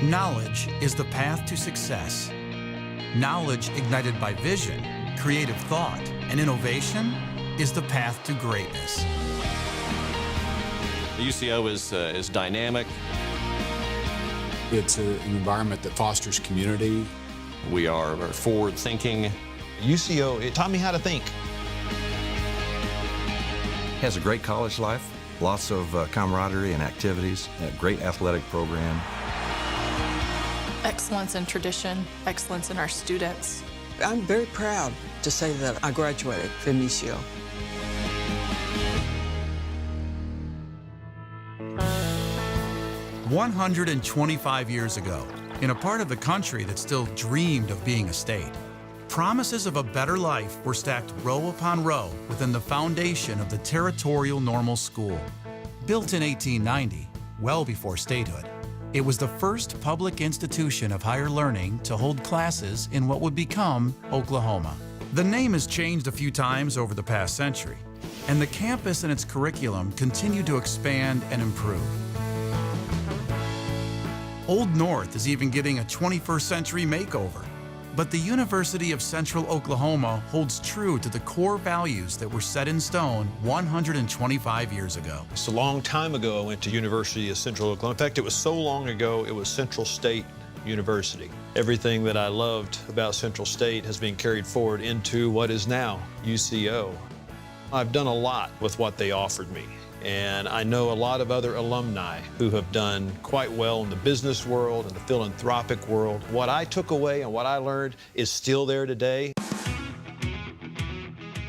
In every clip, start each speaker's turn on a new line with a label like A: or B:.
A: Knowledge is the path to success. Knowledge ignited by vision, creative thought, and innovation is the path to greatness.
B: The UCO is dynamic.
C: It's an environment that fosters community.
B: We are forward-thinking.
D: UCO, it taught me how to think.
E: Has a great college life, lots of camaraderie and activities, a great athletic program.
F: Excellence in tradition, excellence in our students.
G: I'm very proud to say that I graduated from UCO.
A: "125 years ago, in a part of the country that still dreamed of being a state, promises of a better life were stacked row upon row within the foundation of the Territorial Normal School. Built in 1890, well before statehood, it was the first public institution of higher learning to hold classes in what would become Oklahoma. The name has changed a few times over the past century, and the campus and its curriculum continue to expand and improve. Old North is even getting a 21st century makeover. But the University of Central Oklahoma holds true to the core values that were set in stone 125 years ago.
D: It's a long time ago I went to University of Central Oklahoma. In fact, it was so long ago, it was Central State University. Everything that I loved about Central State has been carried forward into what is now UCO. I've done a lot with what they offered me. And I know a lot of other alumni who have done quite well in the business world and the philanthropic world. What I took away and what I learned is still there today.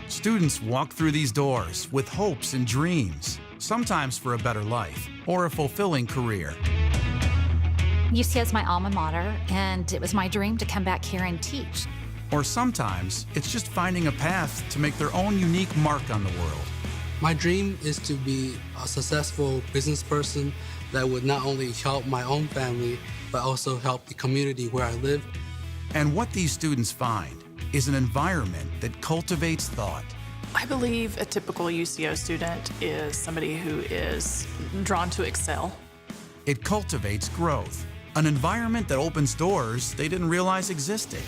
A: Students walk through these doors with hopes and dreams, sometimes for a better life or a fulfilling career.
H: UCO is my alma mater, and it was my dream to come back here and teach.
A: Or sometimes it's just finding a path to make their own unique mark on the world.
I: My dream is to be a successful business person that would not only help my own family, but also help the community where I live.
A: And what these students find is an environment that cultivates thought.
F: I believe a typical UCO student is somebody who is drawn to excel.
A: It cultivates growth, an environment that opens doors they didn't realize existed,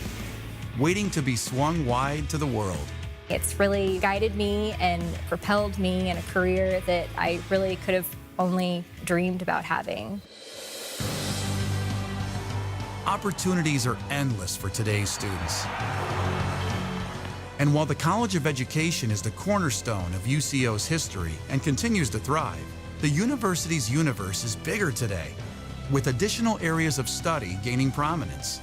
A: waiting to be swung wide to the world.
J: It's really guided me and propelled me in a career that I really could have only dreamed about having.
A: Opportunities are endless for today's students. And while the College of Education is the cornerstone of UCO's history and continues to thrive, the university's universe is bigger today, with additional areas of study gaining prominence,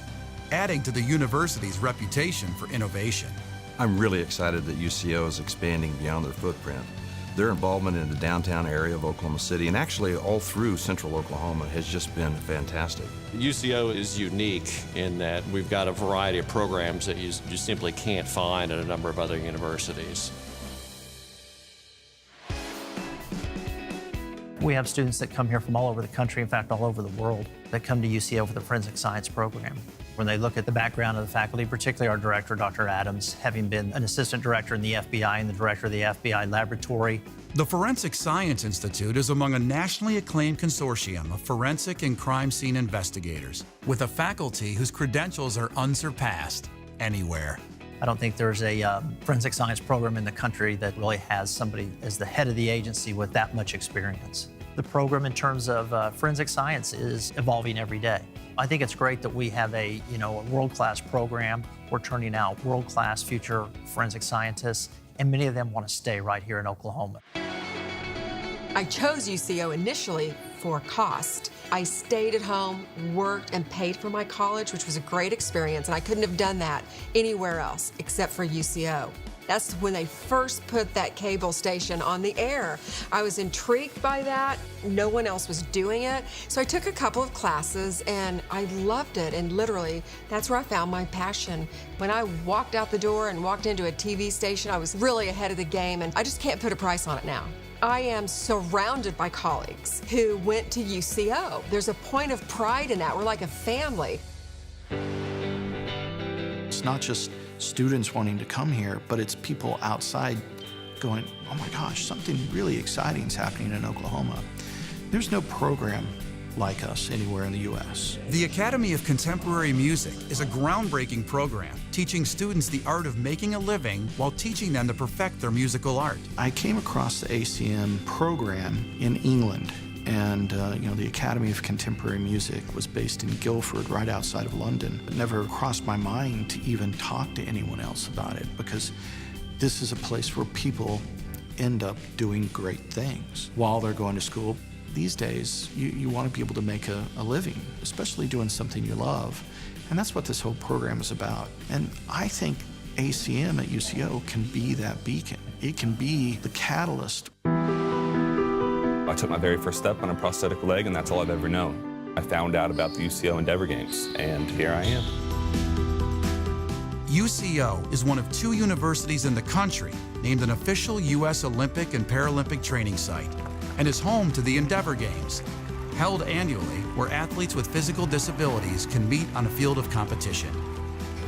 A: adding to the university's reputation for innovation.
E: I'm really excited that UCO is expanding beyond their footprint. Their involvement in the downtown area of Oklahoma City, and actually all through central Oklahoma, has just been fantastic.
B: UCO is unique in that we've got a variety of programs that you simply can't find at a number of other universities.
K: We have students that come here from all over the country, in fact, all over the world, that come to UCO for the Forensic Science program. When they look at the background of the faculty, particularly our director, Dr. Adams, having been an assistant director in the FBI and the director of the FBI laboratory.
A: The Forensic Science Institute is among a nationally acclaimed consortium of forensic and crime scene investigators, with a faculty whose credentials are unsurpassed anywhere.
K: I don't think there's a forensic science program in the country that really has somebody as the head of the agency with that much experience. The program in terms of forensic science is evolving every day. I think it's great that we have a world-class program. We're turning out world-class future forensic scientists, and many of them want to stay right here in Oklahoma.
L: I chose UCO initially for cost. I stayed at home, worked, and paid for my college, which was a great experience, and I couldn't have done that anywhere else except for UCO. That's when they first put that cable station on the air. I was intrigued by that. No one else was doing it. So I took a couple of classes and I loved it. And literally, that's where I found my passion. When I walked out the door and walked into a TV station, I was really ahead of the game, and I just can't put a price on it now. I am surrounded by colleagues who went to UCO. There's a point of pride in that. We're like a family.
M: It's not just students wanting to come here, but it's people outside going, oh my gosh, something really exciting is happening in Oklahoma. There's no program like us anywhere in the U.S.
A: The Academy of Contemporary Music is a groundbreaking program teaching students the art of making a living while teaching them to perfect their musical art.
M: I came across the ACM program in England, and the Academy of Contemporary Music was based in Guildford, right outside of London. It never crossed my mind to even talk to anyone else about it, because this is a place where people end up doing great things while they're going to school. These days, you want to be able to make a living, especially doing something you love. And that's what this whole program is about. And I think ACM at UCO can be that beacon. It can be the catalyst.
N: I took my very first step on a prosthetic leg, and that's all I've ever known. I found out about the UCO Endeavor Games, and here I am.
A: UCO is one of 2 universities in the country named an official U.S. Olympic and Paralympic training site, and is home to the Endeavor Games, held annually where athletes with physical disabilities can meet on a field of competition.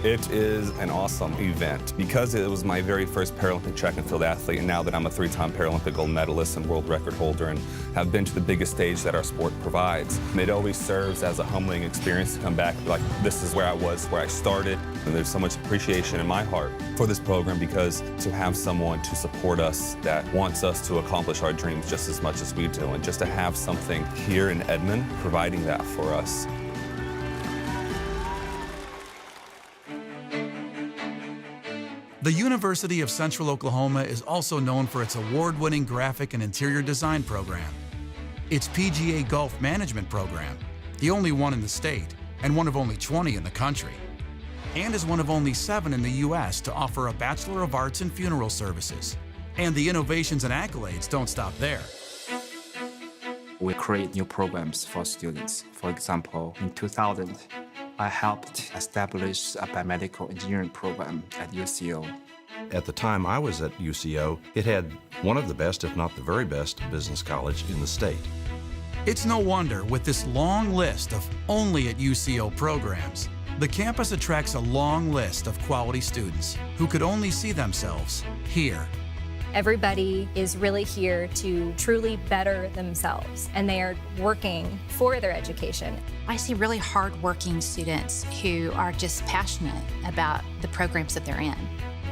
N: It is an awesome event because it was my very first Paralympic track and field athlete, and now that I'm a 3-time Paralympic gold medalist and world record holder and have been to the biggest stage that our sport provides, it always serves as a humbling experience to come back and be like, this is where I was, where I started. And there's so much appreciation in my heart for this program, because to have someone to support us that wants us to accomplish our dreams just as much as we do, and just to have something here in Edmond providing that for us.
A: The University of Central Oklahoma is also known for its award-winning graphic and interior design program, its PGA Golf Management program, the only one in the state and one of only 20 in the country, and is one of only 7 in the U.S. to offer a Bachelor of Arts in Funeral Services. And the innovations and accolades don't stop there.
O: We create new programs for students. For example, in 2000, I helped establish a biomedical engineering program at UCO.
E: At the time I was at UCO, it had one of the best, if not the very best, business college in the state.
A: It's no wonder, with this long list of only at UCO programs, the campus attracts a long list of quality students who could only see themselves here.
J: Everybody is really here to truly better themselves, and they are working for their education.
H: I see really hardworking students who are just passionate about the programs that they're in.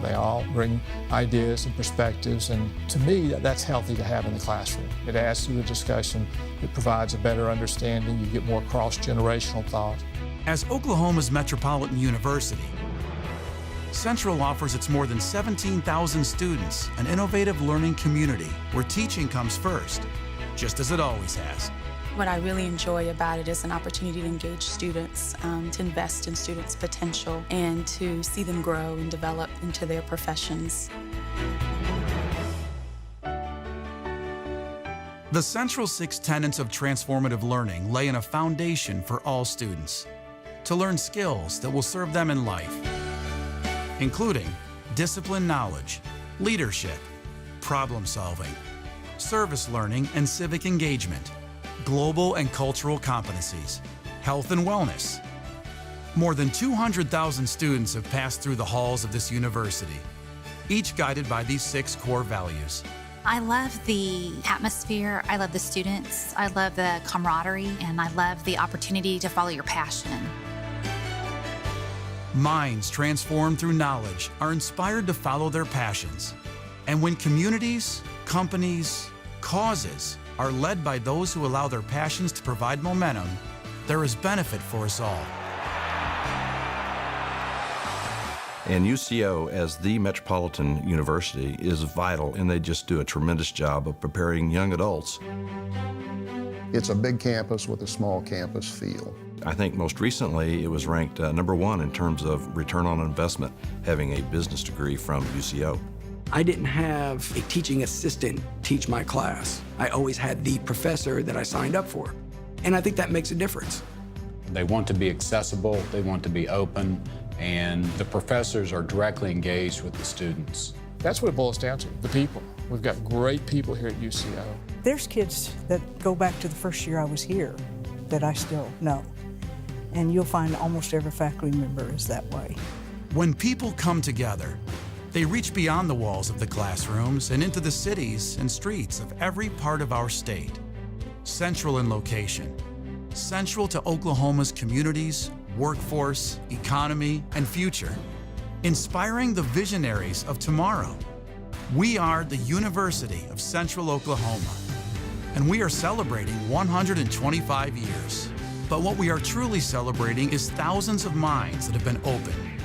P: They all bring ideas and perspectives, and to me, that's healthy to have in the classroom. It adds to the discussion, it provides a better understanding, you get more cross-generational thought.
A: As Oklahoma's Metropolitan University, Central offers its more than 17,000 students an innovative learning community where teaching comes first, just as it always has.
Q: What I really enjoy about it is an opportunity to engage students, to invest in students' potential, and to see them grow and develop into their professions.
A: The Central 6 tenets of transformative learning lay in a foundation for all students to learn skills that will serve them in life, including discipline knowledge, leadership, problem solving, service learning and civic engagement, global and cultural competencies, health and wellness. More than 200,000 students have passed through the halls of this university, each guided by these 6 core values.
H: I love the atmosphere, I love the students, I love the camaraderie, and I love the opportunity to follow your passion.
A: Minds transformed through knowledge are inspired to follow their passions. And when communities, companies, causes are led by those who allow their passions to provide momentum, there is benefit for us all.
E: And UCO, as the metropolitan university, is vital, and they just do a tremendous job of preparing young adults.
R: It's a big campus with a small campus feel.
E: I think most recently it was ranked #1 in terms of return on investment, having a business degree from UCO.
S: I didn't have a teaching assistant teach my class. I always had the professor that I signed up for. And I think that makes a difference.
C: They want to be accessible, they want to be open, and the professors are directly engaged with the students.
P: That's what it boils down to, the people. We've got great people here at UCO.
T: There's kids that go back to the first year I was here that I still know. And you'll find almost every faculty member is that way.
A: When people come together, they reach beyond the walls of the classrooms and into the cities and streets of every part of our state. Central in location, central to Oklahoma's communities, workforce, economy, and future, inspiring the visionaries of tomorrow. We are the University of Central Oklahoma, and we are celebrating 125 years. But what we are truly celebrating is thousands of minds that have been opened,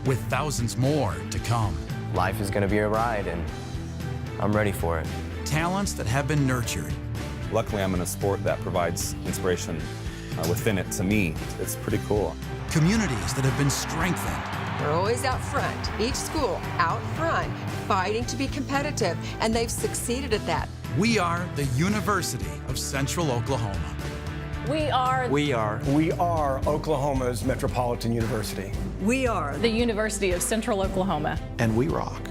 A: with thousands more to come.
U: Life is going to be a ride, and I'm ready for it.
A: Talents that have been nurtured.
N: Luckily, I'm in a sport that provides inspiration within it to me. It's pretty cool.
A: Communities that have been strengthened.
L: They're always out front, each school out front, fighting to be competitive, and they've succeeded at that.
A: We are the University of Central Oklahoma.
V: We are
W: Oklahoma's Metropolitan University.
T: We are
V: the University of Central Oklahoma.
M: And we rock.